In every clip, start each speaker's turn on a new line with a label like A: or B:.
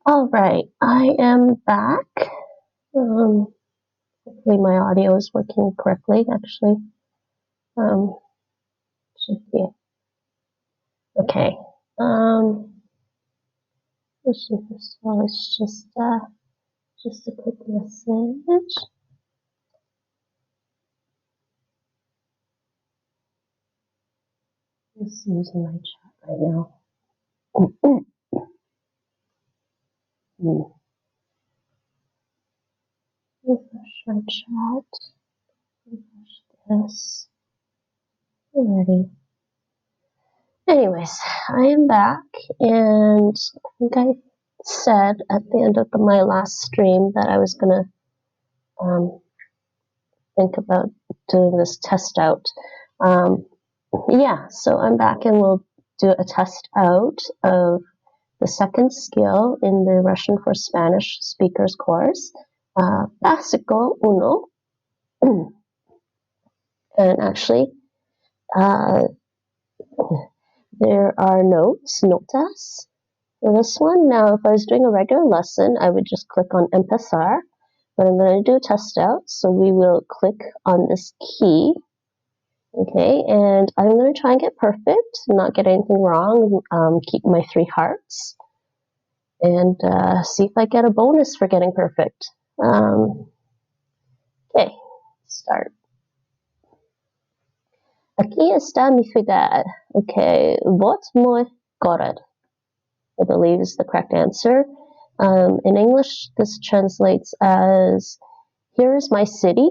A: All right, I am back. Hopefully my audio is working correctly, actually. Um, should be. Okay. Let's see this one. It's just a quick message. I'm just using my chat right now. Refresh my chat. Refresh this. Alrighty. Anyways, I am back, and I think I said at the end of my last stream that I was gonna think about doing this test out. Yeah, so I'm back, and we'll do a test out of the second skill in the Russian for Spanish speakers course, Básico Uno. And actually, uh, there are notas for this one. Now, if I was doing a regular lesson, I would just click on Empezar, but I'm going to do a test out, so we will click on this key. Okay, and I'm going to try and get perfect, not get anything wrong, keep my 3 hearts, and see if I get a bonus for getting perfect. Okay, start. Aquí está mi ciudad. Okay, what mój город, I believe is the correct answer. In English, this translates as, here's my city,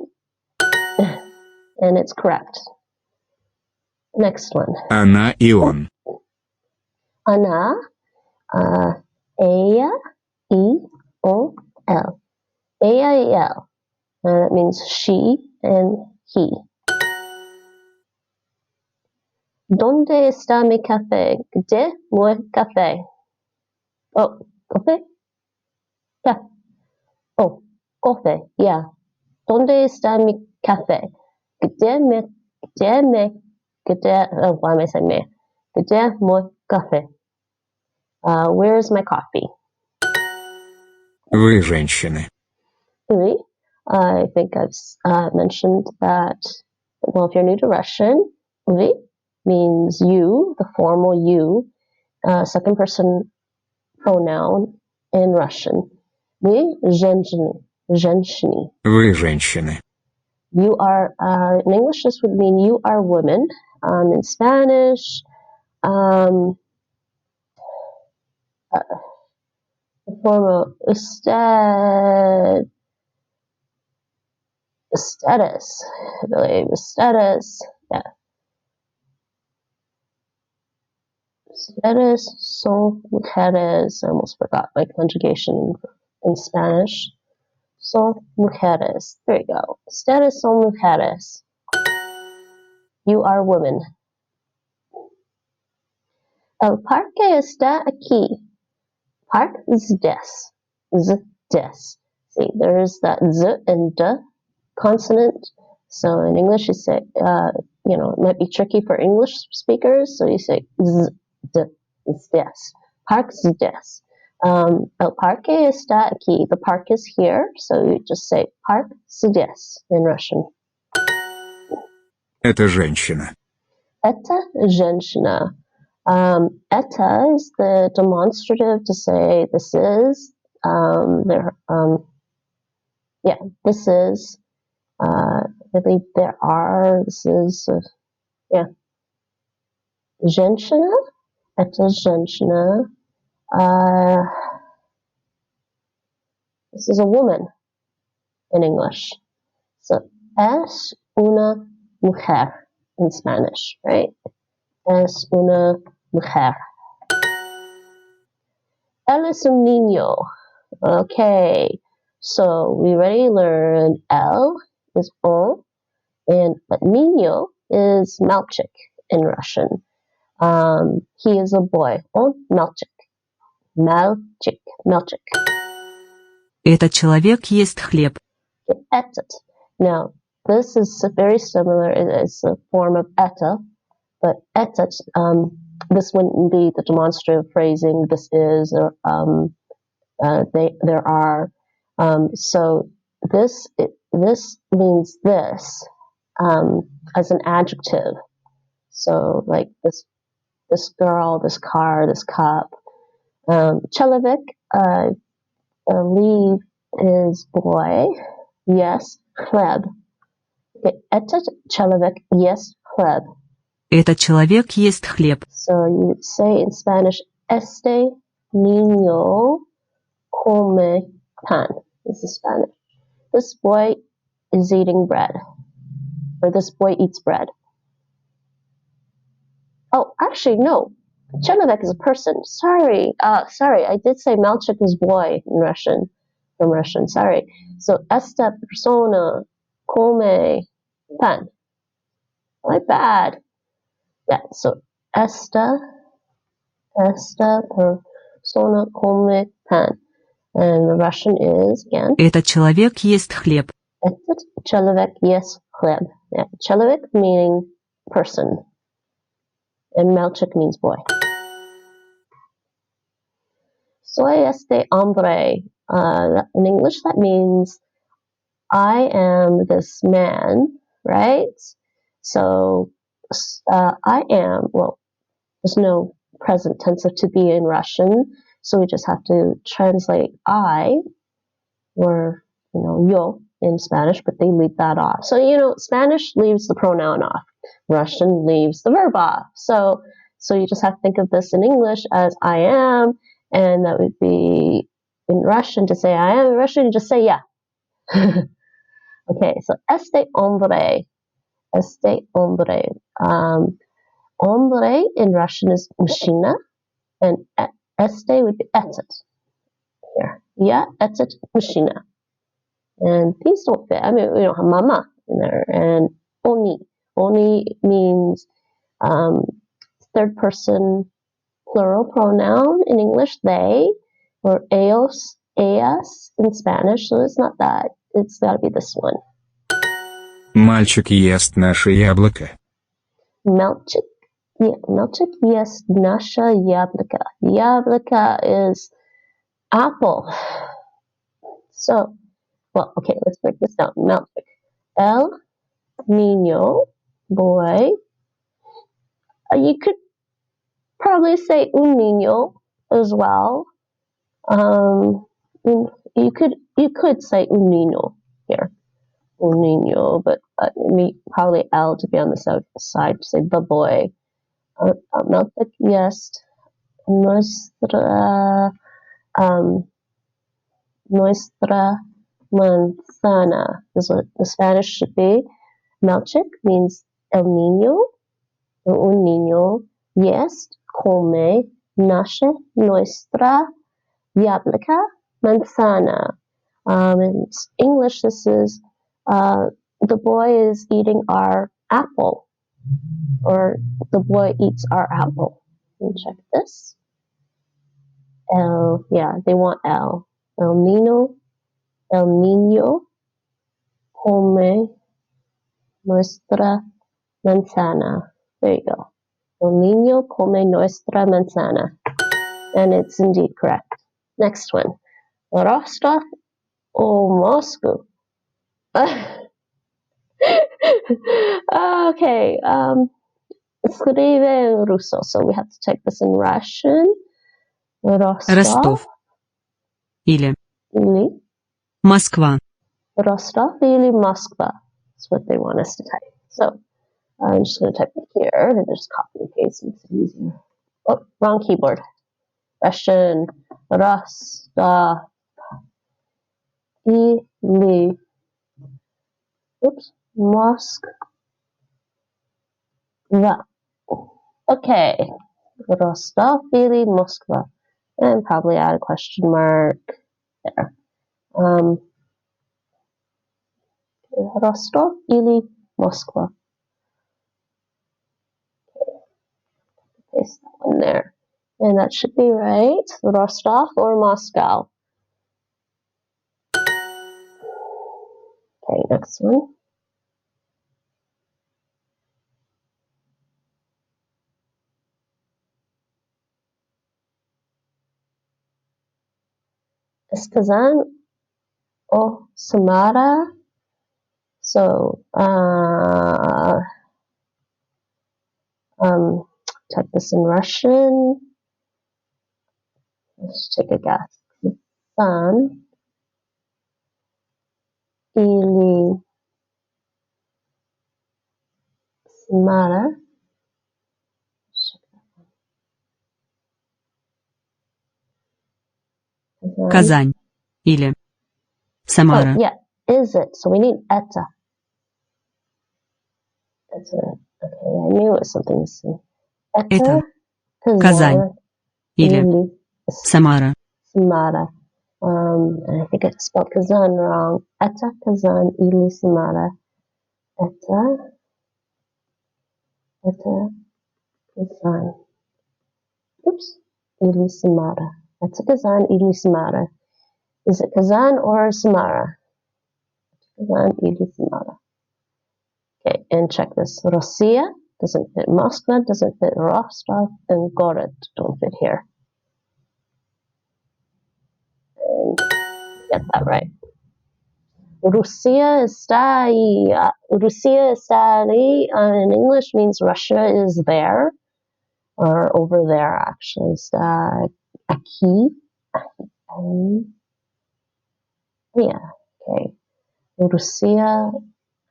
A: and it's correct. Next one.
B: Она и он.
A: Она, ella, y, o, l. Ella y él. That means she and he. ¿Dónde está mi café? Где мой café? Oh, coffee? Yeah. Oh, coffee. Yeah. ¿Dónde está mi café? Why am I saying me? Где мой café? Where is my coffee?
B: Вы женщины.
A: Oui. I think I've mentioned that, well, if you're new to Russian, oui means you, the formal you, second person pronoun in Russian. Вы женщины. Женщины.
B: Вы женщины.
A: You are, in English, this would mean you are women. In Spanish, the form of status, I believe. Status, yeah. Status son mujeres. I almost forgot my conjugation in Spanish. Son mujeres. There you go. Status son mujeres. You are women. El parque está aquí. Park здесь. Здесь. See, there's that z and d consonant. So in English, you say, it might be tricky for English speakers. So you say z, d, здесь. Park здесь. El parque está aquí. The park is here. So you just say park здесь in Russian.
B: Это женщина.
A: Это женщина. Это is the demonstrative to say this is. This is. I believe there are. This is. Женщина. Это женщина. This is a woman in English. So es una mujer in Spanish, right? Es una mujer. Él es un niño. Okay, so we already learned él is on, but niño is malchik in Russian. He is a boy. On malchik. Malchik.
C: Этот человек ест хлеб.
A: Etet. Now, this is very similar. It's a form of eta, but etet, this wouldn't be the demonstrative phrasing. This is, There are so this means this as an adjective. So like this girl, this car, this cup. Человек, leave is boy. Yes, хлеб. Okay, этот человек ест хлеб.
C: Этот человек ест хлеб.
A: So you would say in Spanish, este niño come pan. This is Spanish. This boy is eating bread. Or this boy eats bread. Oh, actually, no. Человек is a person. Sorry, I did say Malchik is boy in Russian. From Russian, sorry. So, esta persona come pan. My bad. Yeah, so esta persona come pan. And the Russian is, again,
C: Этот человек ест хлеб.
A: этот человек ест хлеб. Yeah, человек meaning person. And Malchik means boy. Soy este hombre. In English, that means I am this man, right? So I am, well, there's no present tense of to be in Russian, so we just have to translate I, or, yo in Spanish, but they leave that off. So, Spanish leaves the pronoun off. Russian leaves the verb off. So you just have to think of this in English as I am, and that would be in Russian to say I am. In Russian, you just say yeah. Okay, so este hombre. Hombre in Russian is mужчина, and este would be этот. Here, yeah, этот mужчина. And these don't fit. I mean, we don't have mama in there. And oni means third person plural pronoun in English, they, or ellos, ellas in Spanish. So it's not that. It's got to be this one.
B: Мальчик ест наше яблоко.
A: Мальчик ест наше яблоко. Яблоко is apple. So, well, okay, let's break this down. Mальчик. El niño, boy. You could probably say un niño as well. You could say un niño here, un niño, but probably L to be on the side to say the boy. Málchik jest nuestra manzana is what the Spanish should be. Málchik means el niño, or un niño, jest, come, nuestra, яблоко, manzana. In English, this is the boy is eating our apple, or the boy eats our apple. Let me check this. They want L. El niño come nuestra manzana. There you go. El niño come nuestra manzana. And it's indeed correct. Next one. Rostov or Moscow? Okay. Escribe en ruso. So we have to take this in Russian. Rostov
C: Ростов. Или Москва.
A: Rostov или Moskva. That's what they want us to type. So I'm just going to type it here and just copy and paste. Makes it easier. Oh, wrong keyboard. Russian. Rostov или Moskva. Okay. Rostov или Moskva. And probably add a question mark there. Rostov или Moskva. Paste that one there. And that should be right. Rostov or Moscow. Okay, next one. Es kazan o Samara. So, type this in Russian. Let's take a guess. Kazan или Samara.
C: Казань. Или Самара.
A: Oh, yeah. Is it? So we need это. That's it. Okay, I knew it was something missing.
C: Это
A: Это
C: Казань.
A: Kazan
C: Или
A: или
C: Самара.
A: Samara. And I think I spelled Kazan wrong. Это Kazan или Samara. Это Kazan. Oops. Или Samara. Это Kazan или Samara. Is it Kazan or Samara? Kazan или Samara. Okay, and check this. Россия doesn't fit Moscow, doesn't fit Rostov, and Gorod don't fit here. And get that right. Russia está ahí. Russia está ahí in English means Russia is there, or over there actually. Está aquí. Ahí. Yeah, okay. Russia,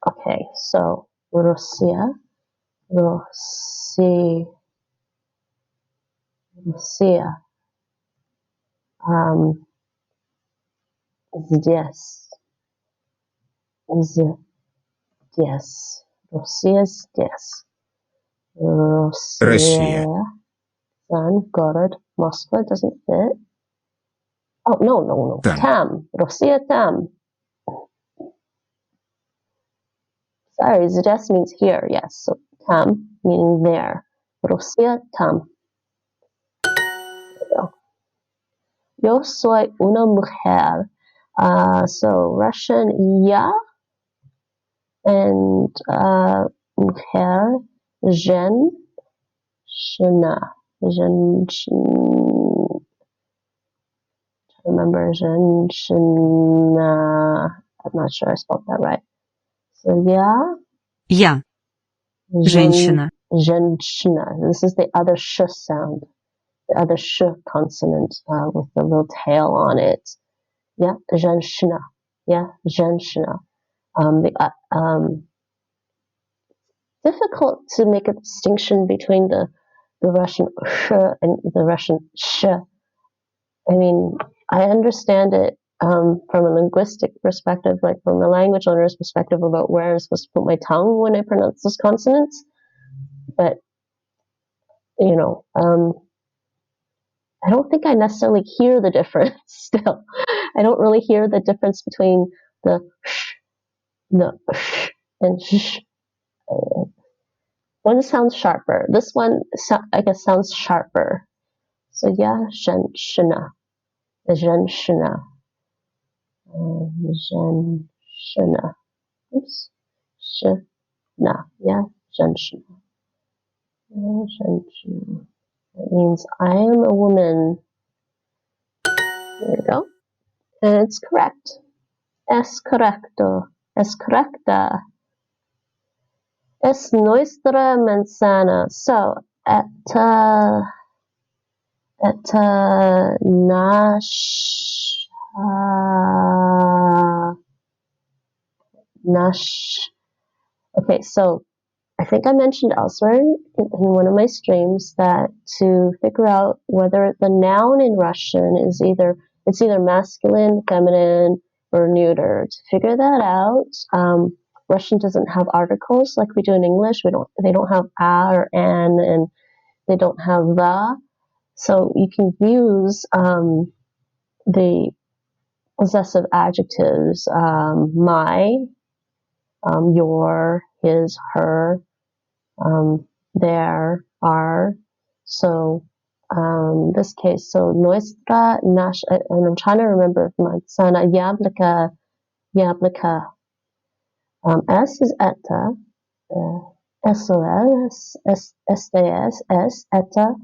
A: okay, so Russia, Russia, Russia. Здесь. Здесь. Россия здесь.
B: Россия.
A: Russia. Sun, город. Moscow doesn't fit. Oh, no.
B: Там.
A: Tam. Russia tam. Sorry, здесь means here, yes. So tam meaning there. Russia tam. There we go. Yo soy una mujer. So Russian, ya, and mujer, женщина. Remember, женщина. I'm not sure I spelled that right. So yeah,
C: Я. Женщина.
A: женщина. This is the other sh sound, the other sh consonant with the little tail on it. Yeah, женщина. Yeah, женщина. Difficult to make a distinction between the Russian sh and the Russian sh. I mean, I understand it from a linguistic perspective, like from a language learner's perspective about where I'm supposed to put my tongue when I pronounce those consonants. But, you know, I don't think I necessarily hear the difference still. I don't really hear the difference between the sh, and sh. One sounds sharper. This one, I guess, sounds sharper. So yeah, женщина. Женщина. Женщина. Oops. Shna. Yeah, женщина. Женщина. That means I am a woman. There we go. And it's correct. Es correcto. Es correcta. Es nuestra manzana. So, это наш Okay, so I think I mentioned elsewhere in one of my streams that to figure out whether the noun in Russian is either masculine, feminine, or neuter. To figure that out, Russian doesn't have articles like we do in English. They don't have a or an, and they don't have the. So you can use the possessive adjectives my, your, his, her, there, are. So this case, so nuestra, nash, and I'm trying to remember if manzana, яблоко, яблоко. S is eta, SOS, STS, S, eta,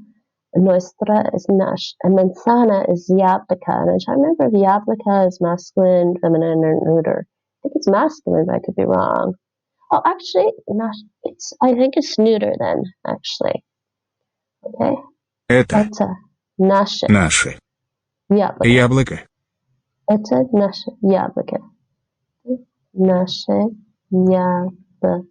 A: Nuestra is nash. And manzana is yablica. And I'm trying to remember if yablica is masculine, feminine, or neuter. I think it's masculine, but I could be wrong. Oh, actually, I think it's neuter then, actually. Okay?
B: Это
A: Это наше
B: наше
A: яблоко.
B: яблоко.
A: Это наше яблоко. Наше яблоко.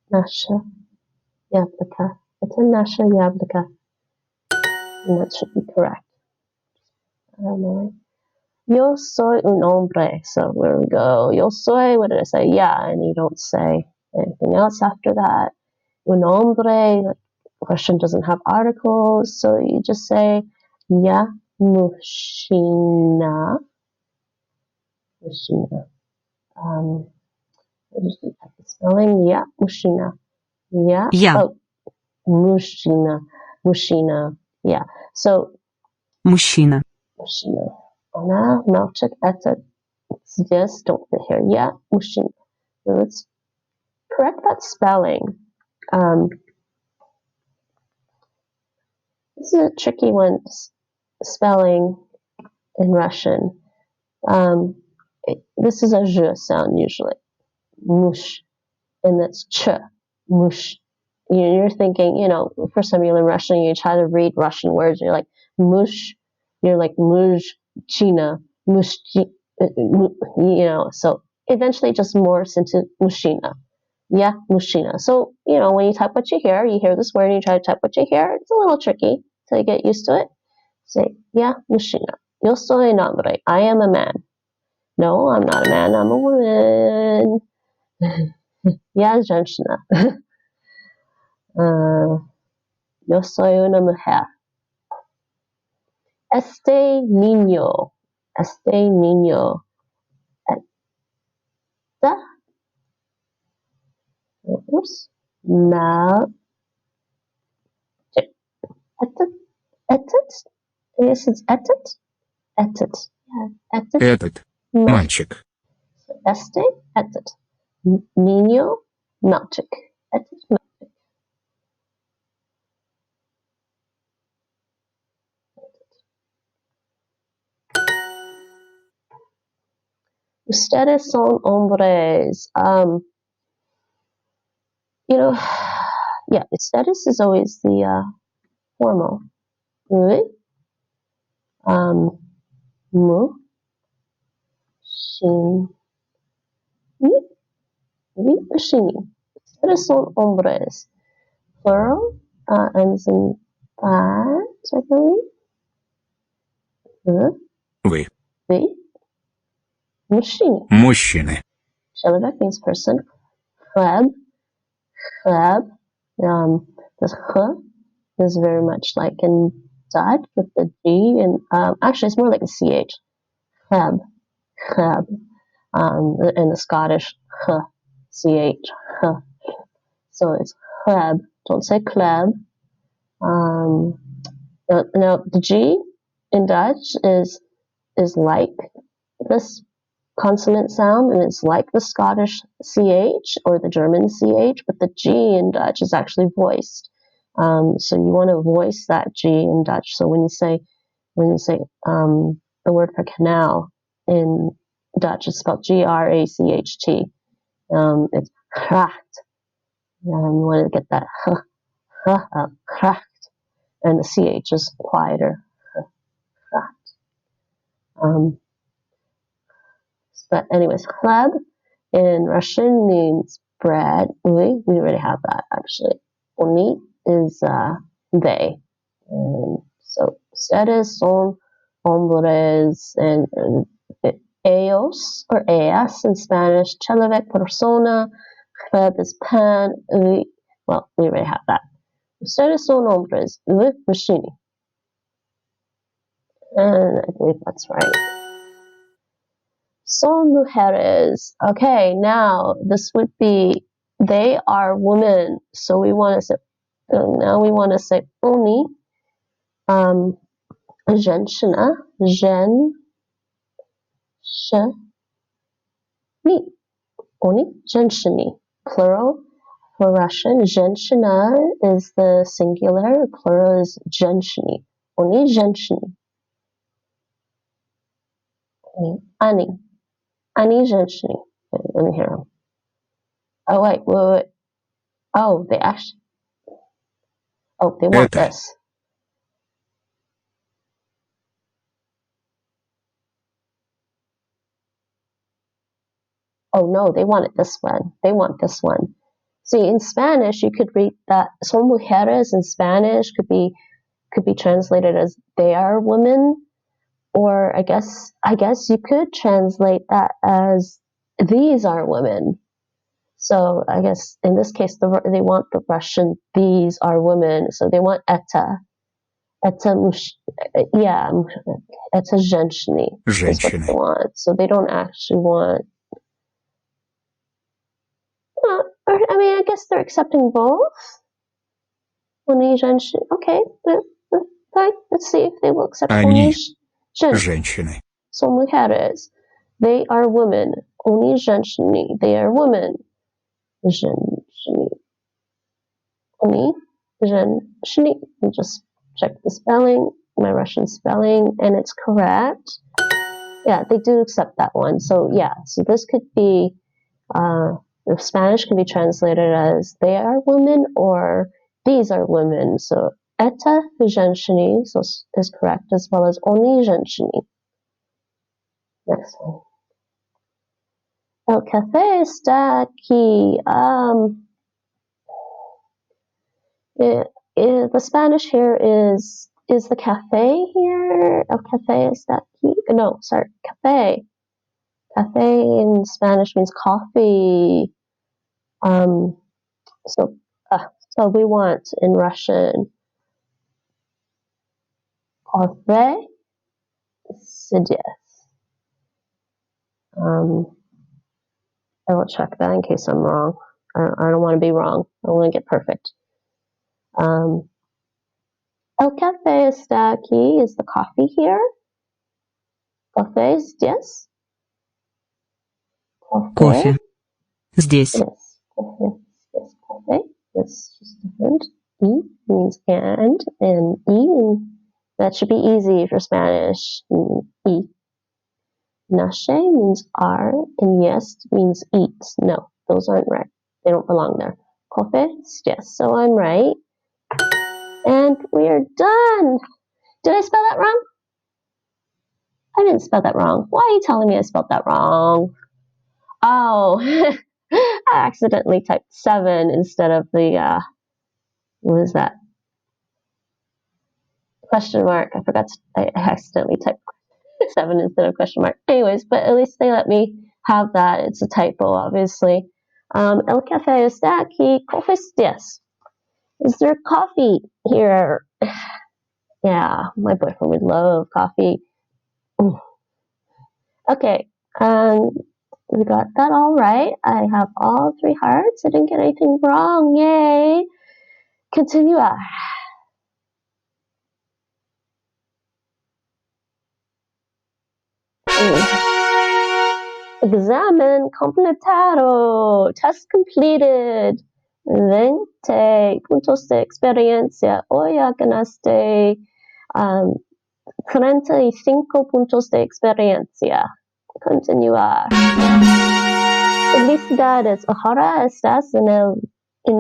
A: Наше яблоко. Это наше яблоко. And that should be correct. I don't know. Yo soy un hombre. So where we go? Yo soy, what did I say? Yeah, and you don't say anything else after that. Un hombre, like, Russian doesn't have articles, so you just say ya mushina. Mushina. Just at the spelling, ya mushina. Yeah.
C: Я.
A: Oh, mushina. Mushina. Yeah. So
C: Мужчина.
A: mushina. Она молчит. Это здесь. Don't sit here. Yeah, mushina. So let's correct that spelling. This is a tricky one. Spelling in Russian. This is a zh sound usually. Mush. And that's ch. Mush. You're thinking, first time you learn Russian, you try to read Russian words, you're like, mush. You're like, muj, china, mush, so eventually it just morphs into mushina. Yeah, mushina. So, when you type what you hear this word and you try to type what you hear, it's a little tricky until you get used to it. Say, yeah, mushina. Yo soy un hombre. I am a man. No, I'm not a man. I'm a woman. Я женщина. Yo soy una mujer. Este niño. Este niño. Esta. Oops. Mal. Этот. Этот. Yes, it's этот. Этот. Yeah, этот.
B: Этот мальчик.
A: Este. Этот. Niño. Мальчик. Этот. Ustedes son hombres. Yeah, ustedes is always the formal. Oui. Mu. Shin. Oui, machine. Ustedes son hombres. Plural ends in that, I believe.
B: Вы
A: Oui. Machine.
B: мужчины.
A: Человек means person. Хлеб. Хлеб. The ch is very much like in Dutch with the G, and actually it's more like a CH. Cheb. Cheb. In the Scottish CH. So it's chleb. Don't say kleb. Now the G in Dutch is like this consonant sound, and it's like the Scottish CH or the German CH, but the G in Dutch is actually voiced. So you want to voice that G in Dutch. So when you say the word for canal in Dutch, it's spelled Gracht. It's gracht. You want to get that gracht, and the CH is quieter. But anyways, chleb in Russian means bread. We already have that actually. Oni is they. And so ustedes son hombres, and ellos or ellas in Spanish. Человек, persona. Chleb is pan. We already have that. Ustedes son hombres. We machine. And I believe that's right. Son mujeres. Okay, now this would be they are women. So we want to say oni. Женщина. Oni zhenshini. Plural for Russian. Zhenshina is the singular. Plural is zhenshini. Oni zhenshini. Ani. Ani zhenshini. Let me hear them. Oh, wait. Oh, they actually. Oh, they want
B: Это.
A: this. Oh no, they want it this one. They want this one. See, in Spanish, you could read that son mujeres in Spanish could be translated as they are women, or I guess you could translate that as these are women. So I guess in this case, they want the Russian these are women. So they want это yeah, это женщины is what they
B: Женщины.
A: want. So they don't actually want. I mean, I guess they're accepting both. Oni женщины. Okay, fine. Let's see if they will accept oni
B: Они.
A: женщины.
B: Женщины.
A: Son mujeres. They are women. Oni женщины. They are women. Женщины. Oni женщины. Just check the spelling, my Russian spelling, and it's correct. Yeah, they do accept that one. So yeah, so this could be, the Spanish can be translated as they are women or these are women. So это женщины is correct, as well as oni женщины. Next one. El café está aquí. The Spanish here is the cafe here? El café está aquí? No, sorry, café. Cafe in Spanish means coffee. So we want in Russian coffee сидеть. I will check that in case I'm wrong. I don't want to be wrong. I want to get perfect. El café está aquí is the coffee here. Café здесь.
C: Кофе. Здесь.
A: Yes. Coffee. Yes. Coffee. That's just different. E means and E, that should be easy for Spanish. E. Nache means are, and yes means eat. No, those aren't right. They don't belong there. Coffee, yes, so I'm right. And we are done. Did I spell that wrong? I didn't spell that wrong. Why are you telling me I spelled that wrong? Oh, I accidentally typed 7 instead of the, what is that? Question mark. I accidentally typed 7 instead of question mark. Anyways, but at least they let me have that. It's a typo, obviously. El café está aquí. Coffee yes. Is there coffee here? Yeah, my boyfriend would love coffee. Okay, we got that all right. I have all 3 hearts. I didn't get anything wrong. Yay! Continua. Examen completado. Test completed. 20 puntos de experiencia. Hoy ya ganaste 35 puntos de experiencia. Continuar. Felicidades. Ahora estás en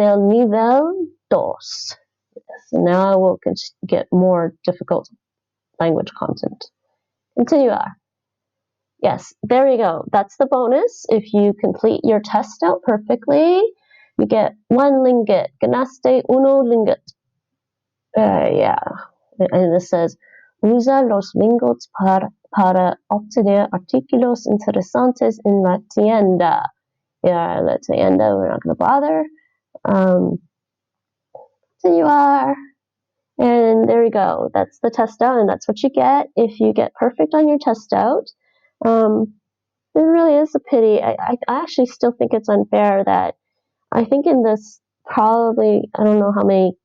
A: el nivel 2. So now I will get more difficult language content. Continuar. Yes, there you go. That's the bonus. If you complete your test out perfectly, you get 1 lingot. Ganaste uno lingot. Yeah. And it says, usa los lingots para obtener artículos interesantes en la tienda. Yeah, la tienda, we're not going to bother. Continuar. And there you go. That's the test out, and that's what you get if you get perfect on your test out. It really is a pity. I actually still think it's unfair that I think in this probably, I don't know how many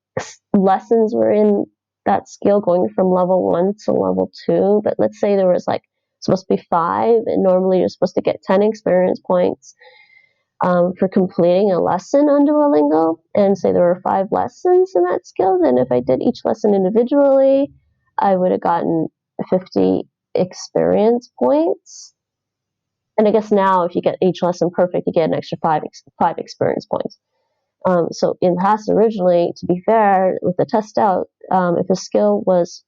A: lessons were in that skill going from level 1 to level 2, but let's say there was like supposed to be 5, and normally you're supposed to get 10 experience points for completing a lesson on Duolingo. And say there were 5 lessons in that skill, then if I did each lesson individually, I would have gotten 50 experience points. And I guess now, if you get each lesson perfect, you get an extra 5 experience points. So in the past, originally, to be fair, with the test out, if a skill was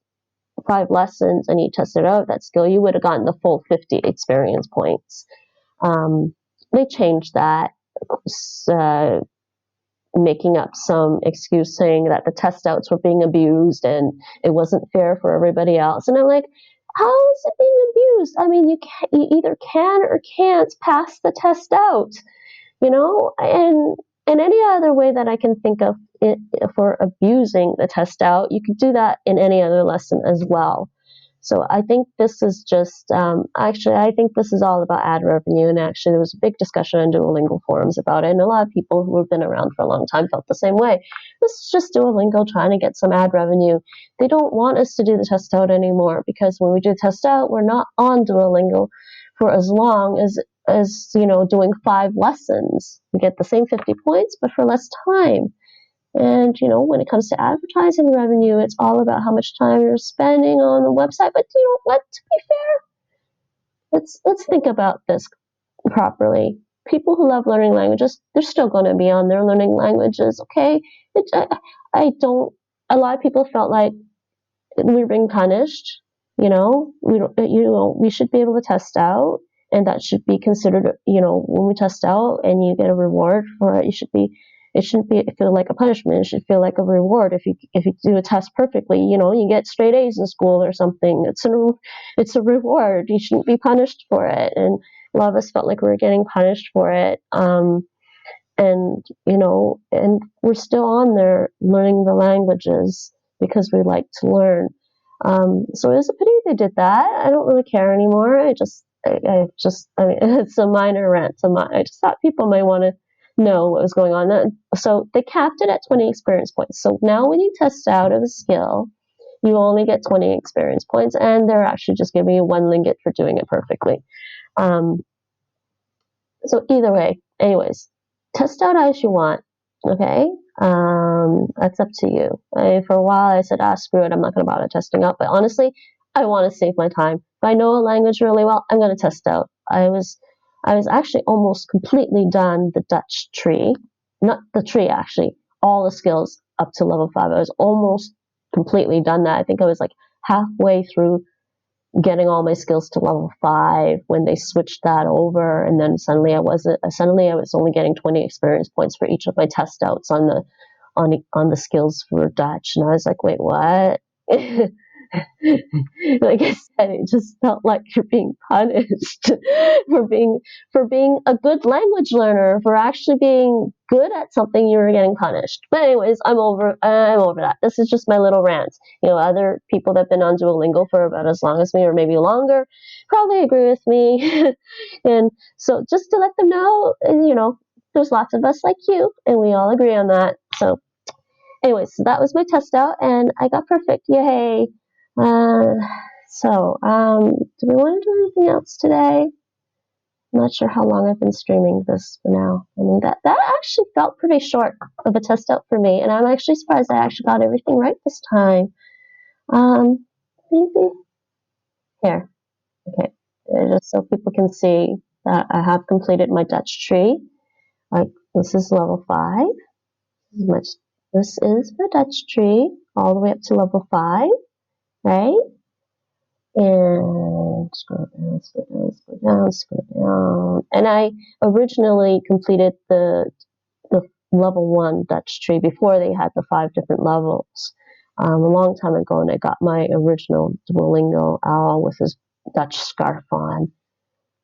A: 5 lessons and you tested out that skill, you would have gotten the full 50 experience points. They changed that, making up some excuse saying that the test outs were being abused and it wasn't fair for everybody else. And I'm like, how is it being abused? I mean, you either can or can't pass the test out, and any other way that I can think of it for abusing the test out, you could do that in any other lesson as well. So I think this is just, I think this is all about ad revenue. And actually, there was a big discussion on Duolingo forums about it. And a lot of people who have been around for a long time felt the same way. This is just Duolingo trying to get some ad revenue. They don't want us to do the test out anymore, because when we do test out, we're not on Duolingo for as long as doing 5 lessons. We get the same 50 points, but for less time. And, when it comes to advertising revenue, it's all about how much time you're spending on the website. But you know what? To be fair, let's think about this properly. People who love learning languages, they're still going to be on there learning languages, okay? I don't. A lot of people felt like we're being punished. We should be able to test out, and that should be considered. When we test out and you get a reward for it, it shouldn't feel like a punishment. It should feel like a reward. If you do a test perfectly, you get straight A's in school or something. It's a reward. You shouldn't be punished for it. And a lot of us felt like we were getting punished for it. And we're still on there learning the languages because we like to learn. So it was a pity they did that. I don't really care anymore. I mean, it's a minor rant. I just thought people might want to know what was going on. So they capped it at 20 experience points. So now when you test out of a skill, you only get 20 experience points, and they're actually just giving you 1 ringgit for doing it perfectly. So either way, anyways, test out as you want, okay? That's up to you. For a while, I said, screw it, I'm not going to bother testing out. But honestly, I want to save my time. If I know a language really well, I'm going to test out. I was actually almost completely done the Dutch tree. Not the tree, actually. All the skills up to level 5. I was almost completely done that. I think I was like halfway through getting all my skills to level 5 when they switched that over, and then suddenly I was only getting 20 experience points for each of my test outs on the skills for Dutch, and I was like, wait, what? Like I said, it just felt like you're being punished for being a good language learner, for actually being good at something. You were getting punished. But anyways, I'm over that. This is just my little rant. Other people that have been on Duolingo for about as long as me, or maybe longer, probably agree with me. And so just to let them know, there's lots of us like you, and we all agree on that. So anyways, so that was my test out, and I got perfect. Yay! Do we want to do anything else today? I'm not sure how long I've been streaming this for now. I mean, that actually felt pretty short of a test out for me, and I'm actually surprised I actually got everything right this time. Maybe here. Okay, just so people can see that I have completed my Dutch tree. Like, this is level 5. This is my Dutch tree, all the way up to level 5, right? And scroll down. And I originally completed the level 1 Dutch tree before they had the 5 different levels. A long time ago, and I got my original Duolingo owl with his Dutch scarf on.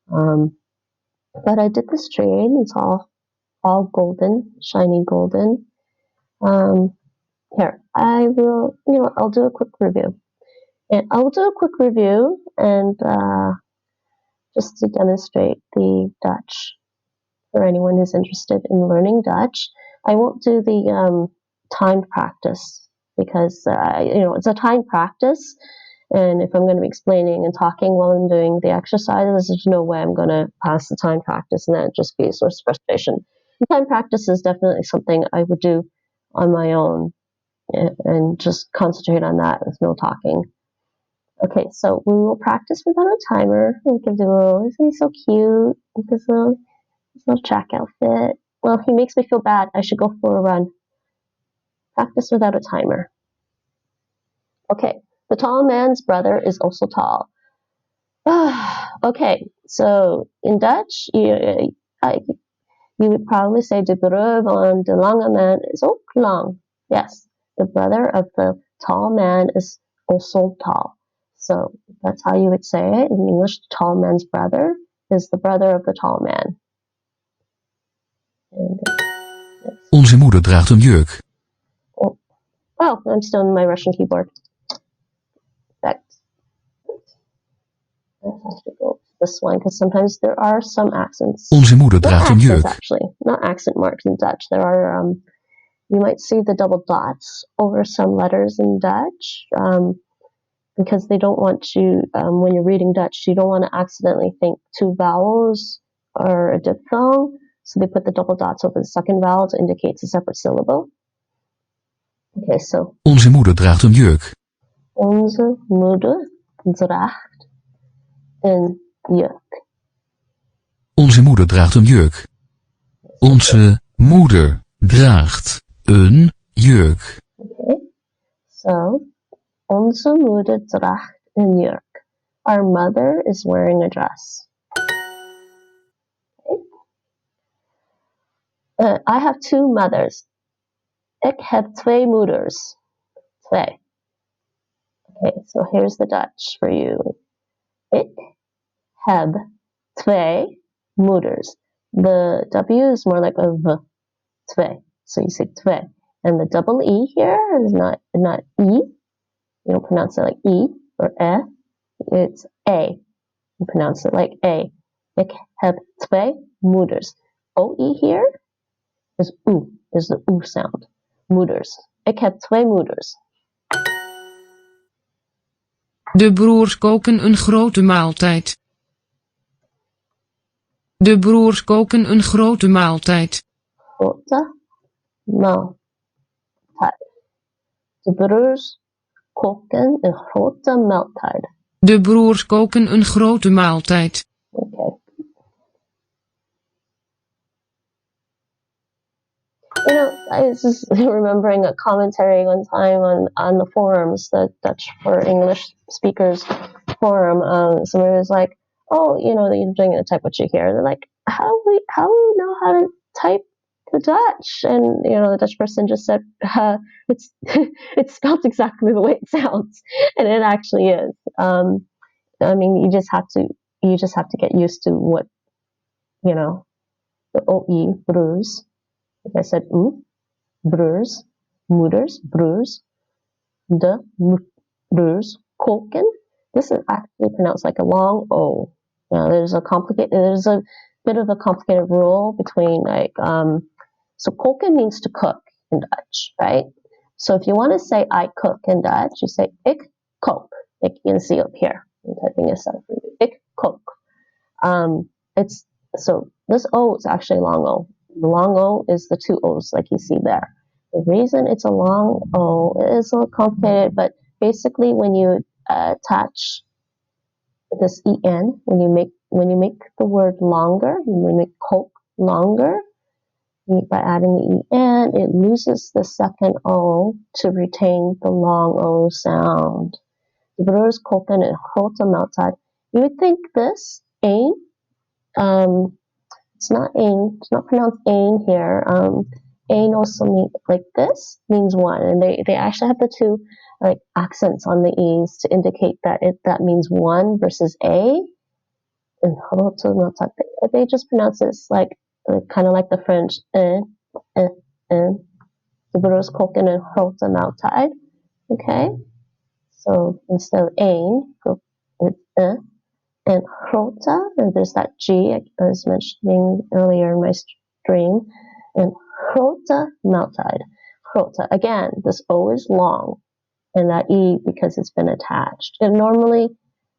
A: But I did this tree, and it's all golden, shiny golden. Here, I will, I'll do a quick review. And I'll do a quick review and just to demonstrate the Dutch for anyone who's interested in learning Dutch. I won't do the timed practice because, it's a timed practice, And if I'm going to be explaining and talking while I'm doing the exercises, there's no way I'm going to pass the time practice, and that'd just be a source of frustration. The time practice is definitely something I would do on my own and just concentrate on that with no talking. Okay, so we will practice without a timer. We can do a little, isn't he so cute with his little track outfit? Well, he makes me feel bad. I should go for a run. Practice without a timer. Okay, the tall man's brother is also tall. Okay, so in Dutch, you would probably say de broer van de lange man is ook lang. Yes, the brother of the tall man is also tall. So that's how you would say it in English. The tall man's brother is the brother of the tall man.
C: Onze moeder draagt een jurk.
A: Oh, I'm still in my Russian keyboard. That I have to go this one because sometimes there are some accents.
C: Onze moeder
A: Not
C: draagt een
A: accents,
C: jurk.
A: actually, not accent marks in Dutch. There are you might see the double dots over some letters in Dutch because they don't want you, when you're reading Dutch, you don't want to accidentally think two vowels are a diphthong. So they put the double dots over the second vowel to indicate it's a separate syllable. Okay, so.
C: Onze moeder draagt een jurk.
A: Onze moeder draagt een jurk.
C: Onze moeder draagt een jurk. Onze moeder draagt een jurk.
A: Okay, so onze moeder draagt een jurk. Our mother is wearing a dress. Okay. I have two mothers. Ik heb twee moeders. Twee. Okay, so here's the Dutch for you. Ik heb twee moeders. The W is more like a V. Twee. So you say twee. And the double E here is not E. You don't pronounce it like E or E. It's A. You pronounce it like A. Ik heb twee moeders. OE here is U, is the U sound. Moeders. Ik heb twee moeders.
D: De broers koken een grote maaltijd. De broers koken een grote maaltijd.
A: Grote maaltijd. De broers koken een grote maaltijd.
D: De broers koken een grote maaltijd.
A: Okay. You know, I was just remembering a commentary one time on the forums, the Dutch for English speakers forum. Somebody was like, "Oh, you know, you're doing to type what you hear." They're like, "How do we know how to type the Dutch?" And you know, the Dutch person just said, "It's it's spelled exactly the way it sounds," and it actually is. I mean, you just have to get used to what, you know, the OE broers. Like I said, broers, moeders, broers, de broers koken. This is actually pronounced like a long O. Now, there's a bit of a complicated rule between so koken means to cook in Dutch, right? So if you want to say I cook in Dutch, you say ik kook. Like you can see up here. I'm typing this out for you. Ik kook. So this O is actually long O. The long O is the two O's like you see there. The reason it's a long O is a little complicated, but basically when you attach this en, when you make the word longer, when you make kook longer, by adding the en, it loses the second O to retain the long O sound. De broers koken een grote maaltijd. You would think this een. It's not ain. It's not pronounced ain here. Ain also means like this means one, and they actually have the two like accents on the e's to indicate that that means one versus a. And they just pronounce this like kind of like the French The broers koken een grote maaltijd. Okay, so instead of ain, it's and grote, and there's that G I was mentioning earlier in my stream, and grote maaltijd. Grote, again, this O is long. and that E because it's been attached. And normally,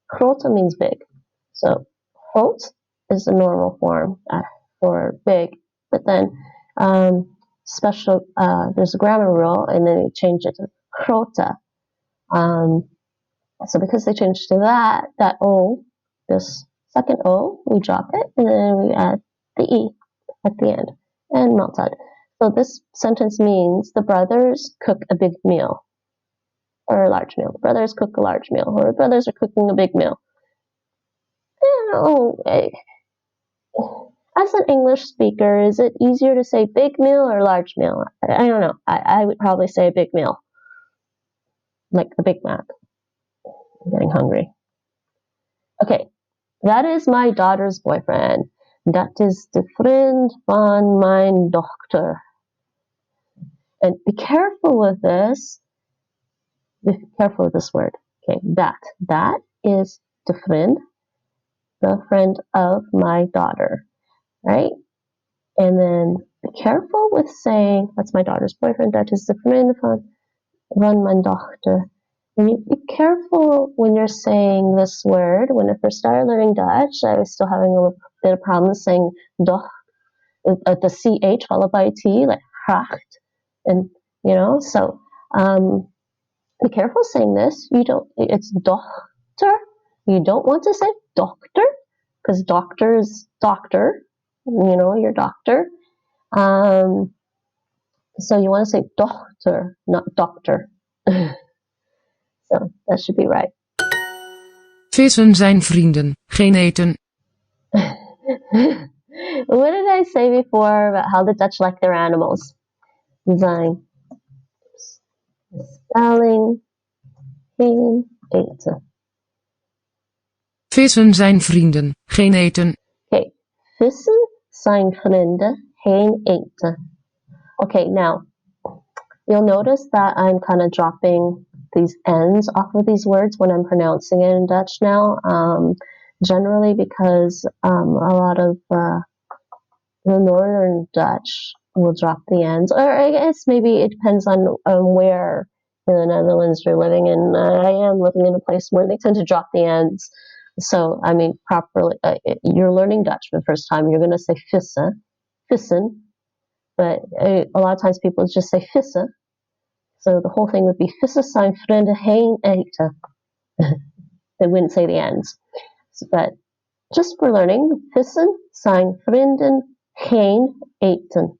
A: grote means big. So, groot is the normal form for big. But then, there's a grammar rule, and then they change it to grote. So because they changed to that O, this second O, we drop it, and then we add the E at the end, and maaltijd. So this sentence means the brothers cook a big meal, or a large meal. The brothers cook a large meal, or the brothers are cooking a big meal. As an English speaker, is it easier to say big meal or large meal? I don't know. I would probably say a big meal, like a Big Mac. I'm getting hungry. Okay, that is my daughter's boyfriend. That is the friend van mijn dochter. And be careful with this. Be careful with this word. Okay, that. That is the friend of my daughter, right? And then be careful with saying, that's my daughter's boyfriend. That is the friend van mijn dochter. And you be careful when you're saying this word. When I first started learning Dutch, I was still having a little bit of problem saying doch, the CH followed by a T, like gracht. And, so be careful saying this. It's dochter. You don't want to say doctor, because doctor is doctor, your doctor. So you want to say dochter, not doctor. So that should be right.
D: Vissen zijn vrienden, geen eten.
A: What did I say before about how the Dutch like their animals? Zijn. Spelling. Geen eten.
D: Vissen zijn vrienden, geen eten.
A: Okay. Vissen zijn vrienden, geen eten. Okay, now, you'll notice that I'm kind of dropping these ends off of these words when I'm pronouncing it in Dutch now. Generally because a lot of the Northern Dutch will drop the ends. Or I guess maybe it depends on where in the Netherlands you're living in. I am living in a place where they tend to drop the ends. So, I mean, properly, you're learning Dutch for the first time. You're going to say vissen. But a lot of times people just say vissen. So the whole thing would be vissen zijn vrienden, geen eten. They wouldn't say the ends. But just for learning, vissen zijn vrienden, geen eten.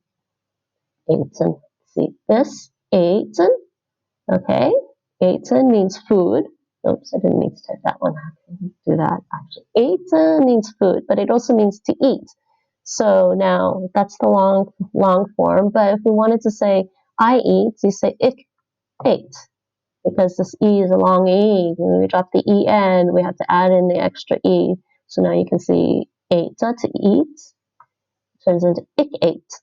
A: Eten. See, this, eten. Okay. Eten means food. Oops, I didn't mean to type that one. I can do that actually. Eten means food, but it also means to eat. So now that's the long form. But if we wanted to say I eat, you say ik eet. Because this E is a long E. When we drop the EN, we have to add in the extra E. So now you can see eten, to eat, turns into ik eet.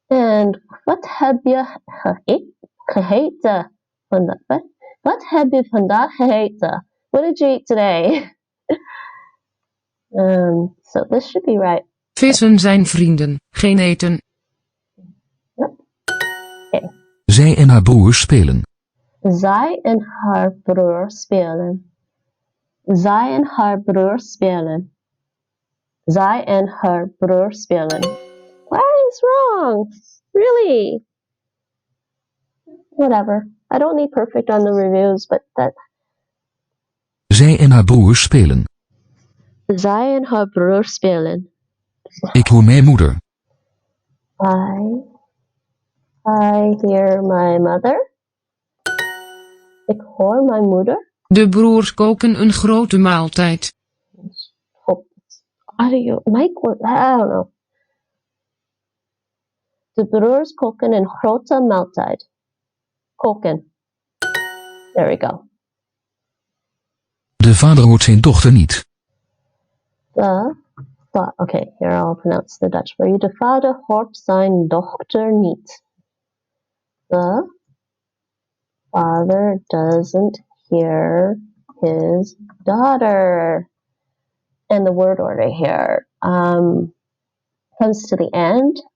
A: And wat heb je gegeten vandaag? Wat heb je vandaag gegeten? What did you eat today? So this should be right.
D: Vissen zijn vrienden, geen eten.
A: Yep. Okay.
C: Zij en haar broer spelen.
A: Zij en haar broer spelen. Zij en haar broer spelen. Zij en haar broer spelen. What is wrong? Really? Whatever. I don't need perfect on the reviews, but that.
C: Zij en haar broer spelen.
A: Zij en haar broer spelen.
C: Ik hoor mijn moeder.
A: I hear my mother. Ik hoor mijn moeder.
D: De broers koken een grote maaltijd.
A: Audio, mic, I don't know. De broers koken een grote maaltijd. Koken. There we go.
C: De vader hoort zijn dochter niet.
A: Okay, here I'll pronounce the Dutch for you. De vader hoort zijn dochter niet. The father doesn't hear his daughter. And the word order here comes to the end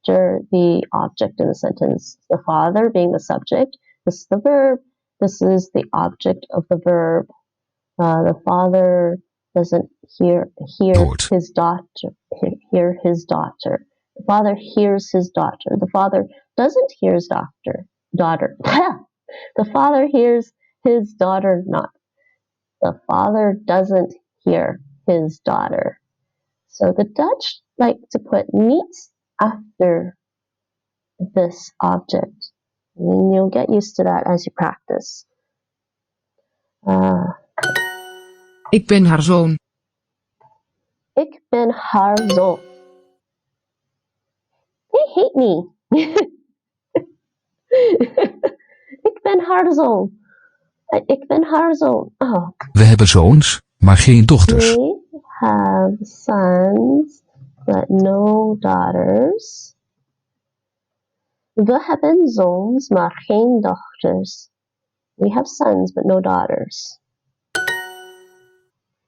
A: after the object in the sentence. The father being the subject. This is the verb. This is the object of the verb. The father doesn't hear
C: Hoort.
A: his daughter. Hear his daughter. The father hears his daughter. The father doesn't hear his daughter. The father hears his daughter not. The father doesn't hear his daughter. So the Dutch like to put niets after this object. And you'll get used to that as you practice.
D: Ik ben haar zoon.
A: Ik ben haar zoon. They hate me. Ik ben haar zoon. Ik ben haar zoon. Oh.
C: We hebben zoons, maar geen dochters.
A: We have sons, but no daughters. We hebben zoons, maar geen dochters. We have sons, but no daughters.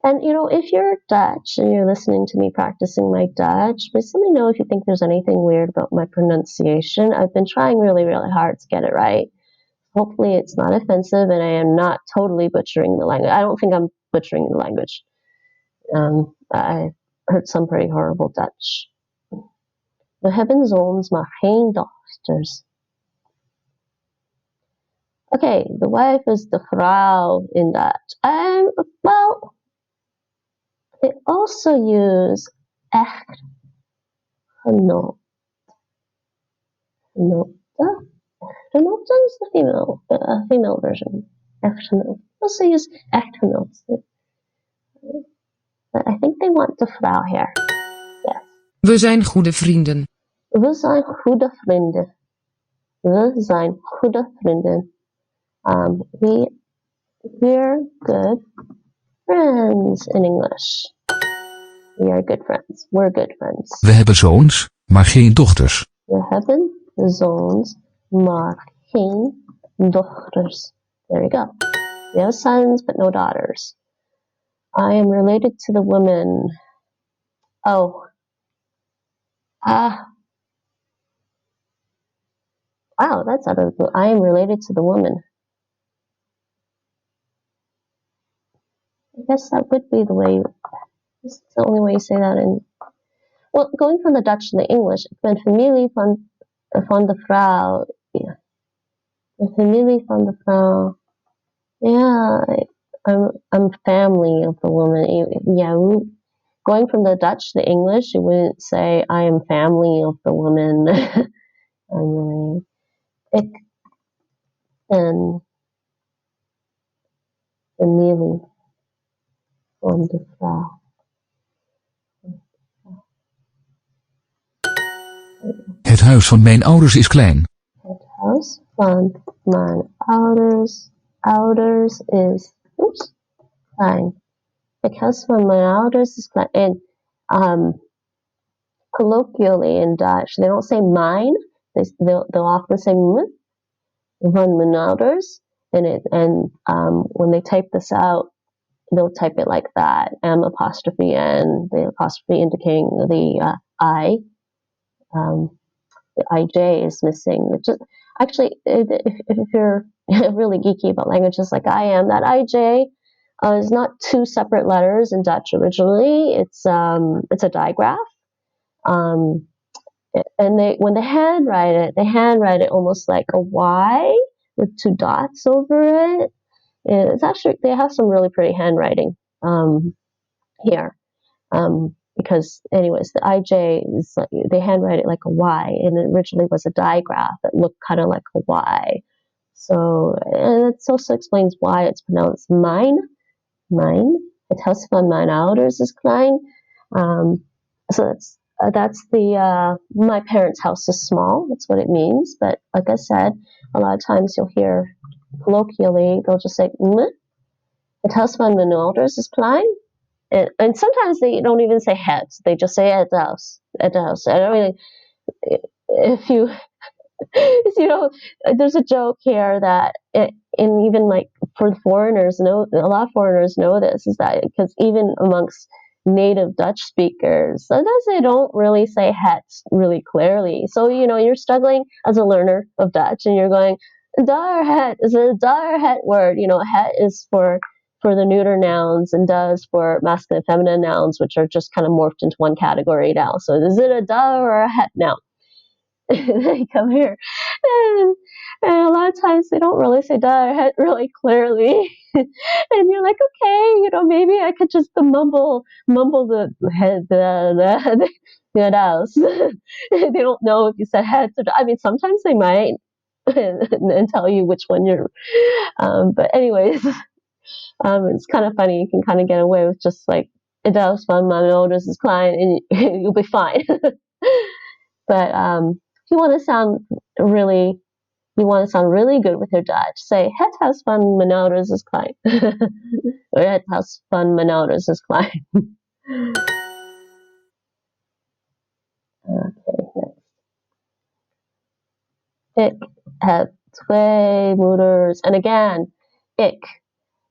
A: And you know, if you're Dutch and you're listening to me practicing my Dutch, please let me know if you think there's anything weird about my pronunciation. I've been trying really, really hard to get it right. Hopefully it's not offensive and I am not totally butchering the language. I don't think I'm butchering the language. I heard some pretty horrible Dutch. We hebben zoons, maar geen dochters. Okay, the wife is the vrouw in Dutch. Well, they also use echtgenoot. Echtgenote is the female version. Echtgenoot. Also use echtgenoot. But I think they want the vrouw here. Yes.
D: We zijn goede vrienden.
A: We zijn goede vrienden. We zijn goede vrienden. We're good friends in English. We are good friends. We're good friends.
C: We hebben zoons, maar geen dochters.
A: We hebben zoons, maar geen dochters. There you go. We have sons, but no daughters. I am related to the women. Oh. Wow, that's out of the blue. I am related to the woman. I guess that would be the way. This is the only way you say that in. Well, going from the Dutch to the English, ik ben familie van de vrouw. Yeah. The familie van de vrouw. Yeah, I'm family of the woman. Yeah, going from the Dutch to the English, you wouldn't say I am family of the woman. Ik ben familie van de vrouw.
C: Het huis van mijn ouders is klein.
A: Het huis van mijn ouders is klein. Het huis van mijn ouders is klein. And colloquially in Dutch, they don't say mine. They'll often say van mijn ouders. And when they type this out, they'll type it like that. M apostrophe N, the apostrophe indicating the I. The IJ is missing. Actually, if you're really geeky about languages like I am, that IJ is not two separate letters in Dutch originally. It's a digraph. And when they handwrite it almost like a Y with two dots over it. It's actually, they have some really pretty handwriting here. Because anyways, the IJ is like, they handwrite it like a Y, and it originally was a digraph that looked kind of like a Y. So, and it also explains why it's pronounced mine. Het huis van mijn ouders is klein. So that's the my parents' house is small. That's what it means. But like I said, a lot of times you'll hear colloquially they'll just say het huis van mijn ouders is klein. And sometimes they don't even say het. They just say het huis. I don't really. If you know, there's a joke here that and even like for foreigners, a lot of foreigners know this, is that because even amongst native Dutch speakers, sometimes they don't really say het really clearly. So, you're struggling as a learner of Dutch and you're going, daar het is a daar het word. Het is for the neuter nouns and does for masculine and feminine nouns, which are just kind of morphed into one category now. So is it a daar or a het noun? They come here. And a lot of times they don't really say daar het really clearly. And you're like, okay, maybe I could just mumble the head, the house. They don't know if you said head. I mean, sometimes they might and tell you which one you're. But anyways, it's kind of funny. You can kind of get away with just like, it does fun. My notice is client, and you'll be fine. But if you want to sound really good with your Dutch, say het has van mijn ouders is klein. Or het has van mijn ouders is klein. Okay, next. Ik heb twee moeders. And again, ik.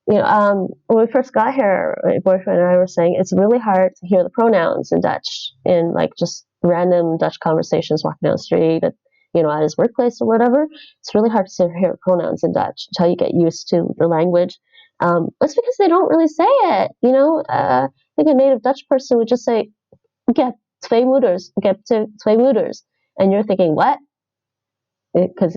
A: When we first got here, my boyfriend and I were saying it's really hard to hear the pronouns in Dutch in like just random Dutch conversations walking down the street at his workplace or whatever. It's really hard to hear pronouns in Dutch until you get used to the language. That's because they don't really say it. I think a native Dutch person would just say, "Ik heb twee moeders. Ik heb twee moeders," and you're thinking, "What?" Because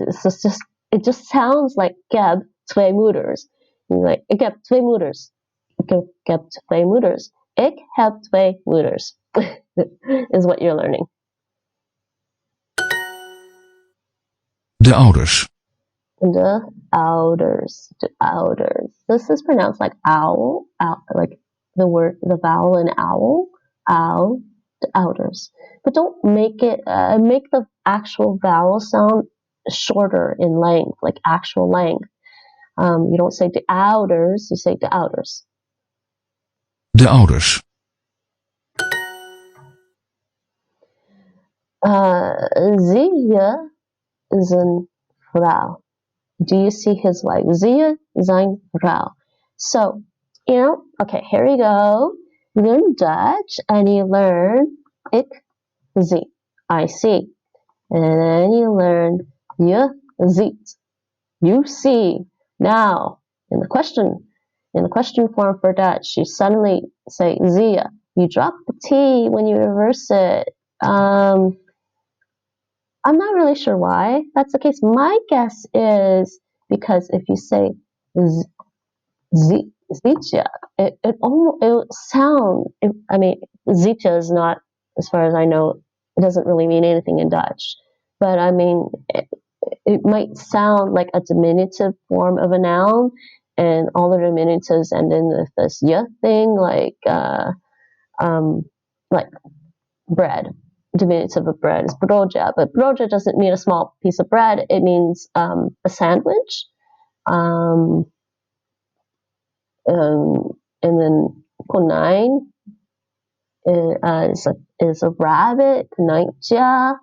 A: it just sounds like "ik heb twee moeders." Like, ik heb twee moeders. Ik heb twee moeders. Ik heb twee moeders. Is what you're learning.
C: De ouders.
A: De ouders. De ouders. This is pronounced like owl, like the vowel in owl. Owl. De ouders. But don't make it, make the actual vowel sound shorter in length, like actual length. You don't say de ouders, you say de ouders.
C: De ouders.
A: Zie je zijn vrouw? Do you see his wife? Zie je zijn vrouw? So, okay, here you go. You learn Dutch and you learn ik zie, I see. And then you learn je ziet, you see. Now, in the question form for Dutch, you suddenly say zie je. You drop the T when you reverse it. I'm not really sure why that's the case. My guess is because if you say zietje, it will sound. I mean, zietje is not, as far as I know, it doesn't really mean anything in Dutch. But I mean, it might sound like a diminutive form of a noun, and all the diminutives end in this "y" thing, like bread. Diminutive of bread is broodje, but broodje doesn't mean a small piece of bread. It means a sandwich. And then konijn is a rabbit. Konijntje.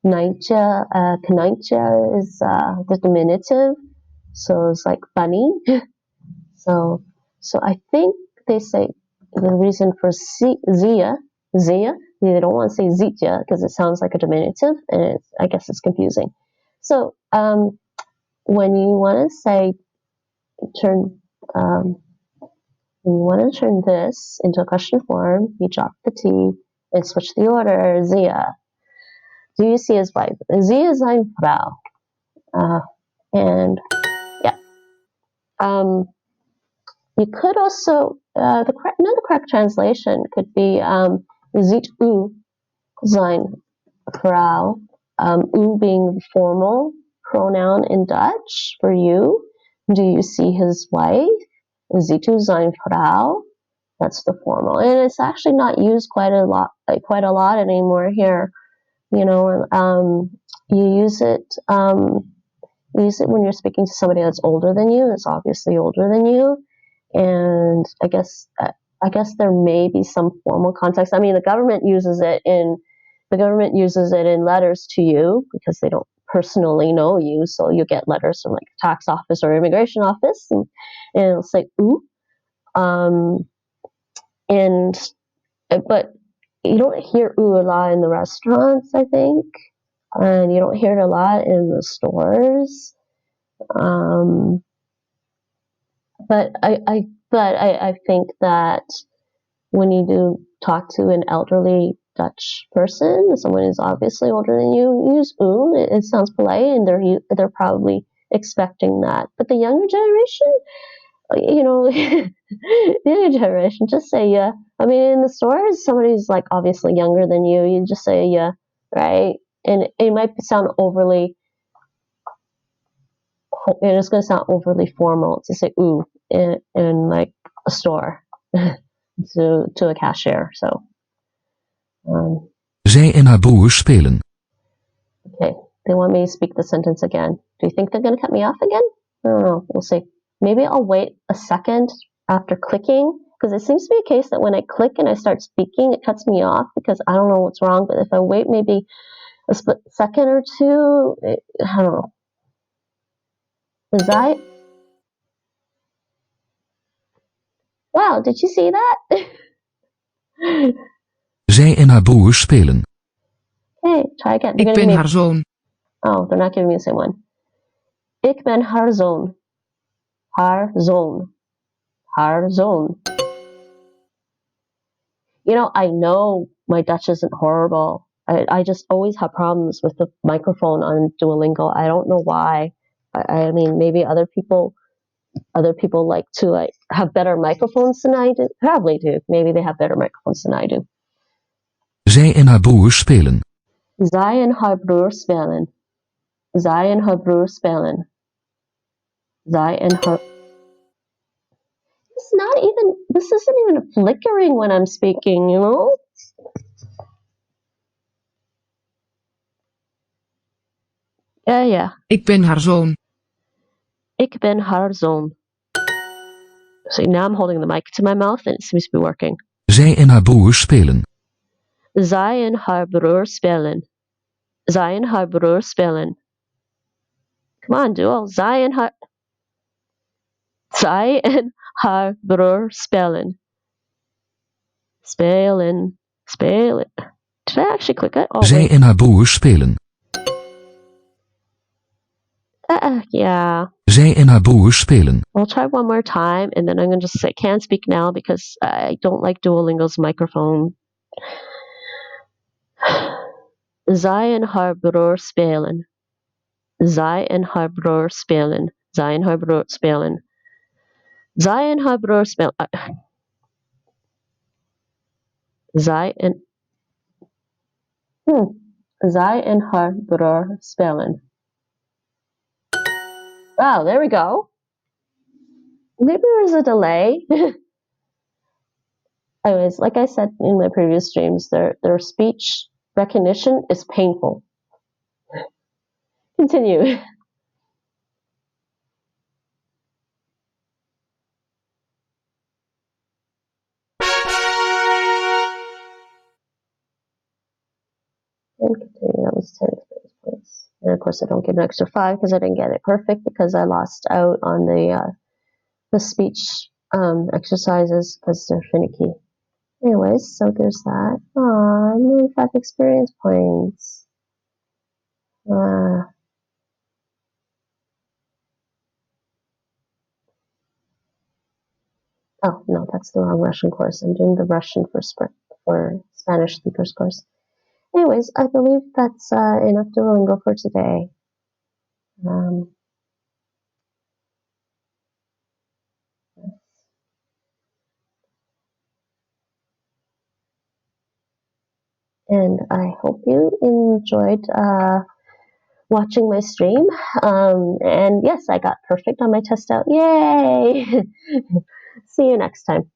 A: Konijntje is the diminutive, so it's like bunny. So I think they say the reason for zia, they don't want to say zietje because it sounds like a diminutive, and I guess it's confusing. So when you want to say turn, when you want to turn this into a question form, you drop the T and switch the order. Zia, do you see his wife? Zia zijn vrouw. And yeah. You could also, another correct translation could be ziet u zijn vrouw, u being the formal pronoun in Dutch for you. Do you see his wife? Ziet u zijn vrouw? That's the formal, and it's actually not used quite a lot anymore here. You use it. Use it when you're speaking to somebody that's older than you. That's obviously older than you, and I guess there may be some formal context. I mean, the government uses it in letters to you because they don't personally know you, so you get letters from like a tax office or immigration office, and it'll say "ooh," and but you don't hear ooh a lot in the restaurants, I think, and you don't hear it a lot in the stores. But I think that when you do talk to an elderly Dutch person, someone who's obviously older than you, use ooh. It sounds polite, and they're probably expecting that. But the younger generation, the younger generation, just say yeah. I mean, in the stores, somebody's like obviously younger than you, you just say yeah, right? And it might sound overly. It's going to sound overly formal to say ooh in like a store to a cashier. So.
C: Zij en haar broer spelen.
A: Okay, they want me to speak the sentence again. Do you think they're going to cut me off again? I don't know. We'll see. Maybe I'll wait a second after clicking, because it seems to be a case that when I click and I start speaking, it cuts me off because I don't know what's wrong. But if I wait maybe a split second or two, I don't know. Wow, did you see that?
C: Zij en haar broer spelen.
A: Okay, try again.
D: Ik ben haar zoon.
A: Oh, they're not giving me the same one. Ik ben haar zoon. Haar zoon. Haar zoon. I know my Dutch isn't horrible. I just always have problems with the microphone on Duolingo. I don't know why. I mean, maybe other people like to have better microphones than I do. Probably do. Maybe they have better microphones than I do.
C: Zij en haar broer spelen.
A: Zij en haar broer spelen. Zij en haar broer spelen. Zij en haar. This isn't even flickering when I'm speaking, Yeah.
D: Ik ben haar zoon.
A: Ik ben haar zoon. See, now I'm holding the mic to my mouth and it seems to be working.
C: Zij en haar broer spelen.
A: Zij en haar broer spelen. Zij en haar broer spelen. Come on, Duo. Zij en haar broer spelen. Spelen. Spelen. Did I actually click it? Oh,
C: Zij
A: wait.
C: en haar broer spelen.
A: Yeah.
C: Zij en haar broer spelen.
A: I'll try one more time and then I'm going to just say can't speak now because I don't like Duolingo's microphone. Zij en haar broer spelen. Zij en haar broer spelen. Zij en haar broer spelen. Zij en haar broer spelen. Zij en haar broer spelen. Wow, there we go. Maybe there's a delay. Anyways, like I said in my previous streams, their speech recognition is painful. Continue. And continue. That was 10 experience points. And of course, I don't get an extra 5 because I didn't get it perfect because I lost out on the speech exercises because they're finicky. Anyways, so there's that. Aw, 95 experience points. Oh, no, that's the wrong Russian course. I'm doing the Russian for Spanish speakers course. Anyways, I believe that's enough Duolingo for today. And I hope you enjoyed watching my stream. And yes, I got perfect on my test out. Yay! See you next time.